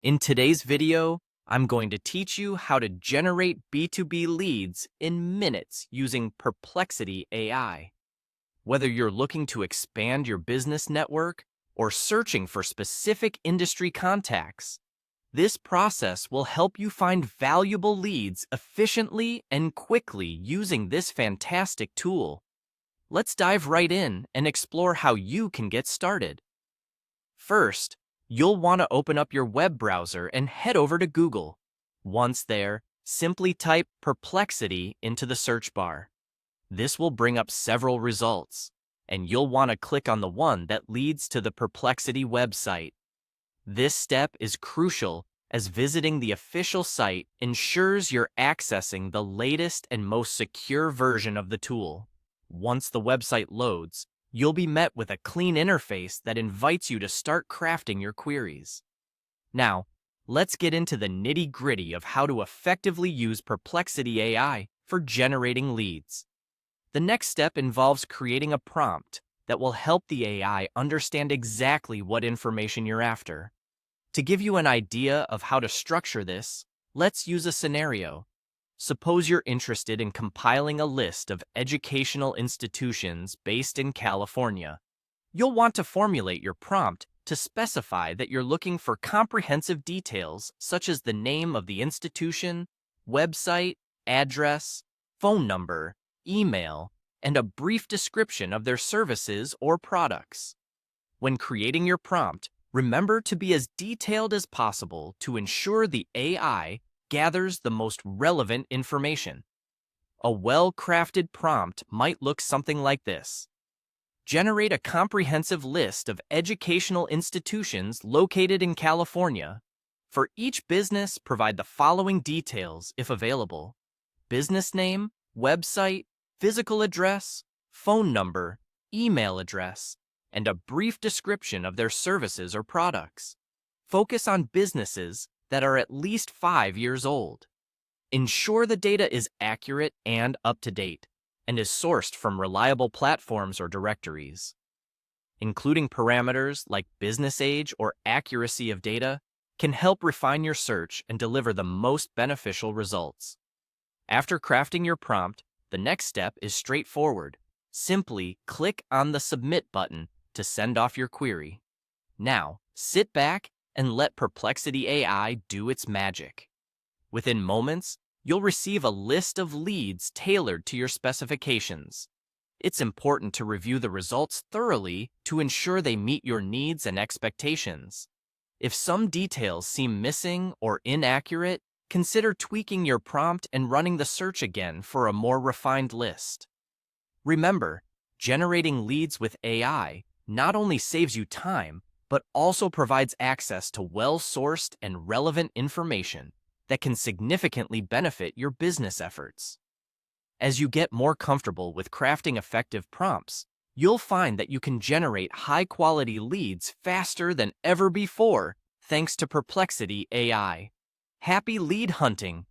In today's video, I'm going to teach you how to generate B2B leads in minutes using Perplexity AI. Whether you're looking to expand your business network or searching for specific industry contacts, this process will help you find valuable leads efficiently and quickly using this fantastic tool. Let's dive right in and explore how you can get started. First, you'll want to open up your web browser and head over to Google. Once there, simply type Perplexity into the search bar. This will bring up several results, and you'll want to click on the one that leads to the Perplexity website. This step is crucial as visiting the official site ensures you're accessing the latest and most secure version of the tool. Once the website loads, you'll be met with a clean interface that invites you to start crafting your queries. Now, let's get into the nitty-gritty of how to effectively use Perplexity AI for generating leads. The next step involves creating a prompt that will help the AI understand exactly what information you're after. To give you an idea of how to structure this, let's use a scenario. Suppose you're interested in compiling a list of educational institutions based in California. You'll want to formulate your prompt to specify that you're looking for comprehensive details such as the name of the institution, website, address, phone number, email, and a brief description of their services or products. When creating your prompt, remember to be as detailed as possible to ensure the AI gathers the most relevant information. A well-crafted prompt might look something like this. Generate a comprehensive list of educational institutions located in California. For each business, provide the following details if available: business name, website, physical address, phone number, email address, and a brief description of their services or products. Focus on businesses that are at least 5 years old. Ensure the data is accurate and up-to-date, and is sourced from reliable platforms or directories. Including parameters like business age or accuracy of data can help refine your search and deliver the most beneficial results. After crafting your prompt, the next step is straightforward. Simply click on the Submit button to send off your query. Now, sit back and let Perplexity AI do its magic. Within moments, you'll receive a list of leads tailored to your specifications. It's important to review the results thoroughly to ensure they meet your needs and expectations. If some details seem missing or inaccurate, consider tweaking your prompt and running the search again for a more refined list. Remember, generating leads with AI not only saves you time, but also provides access to well-sourced and relevant information that can significantly benefit your business efforts. As you get more comfortable with crafting effective prompts, you'll find that you can generate high-quality leads faster than ever before thanks to Perplexity AI. Happy lead hunting!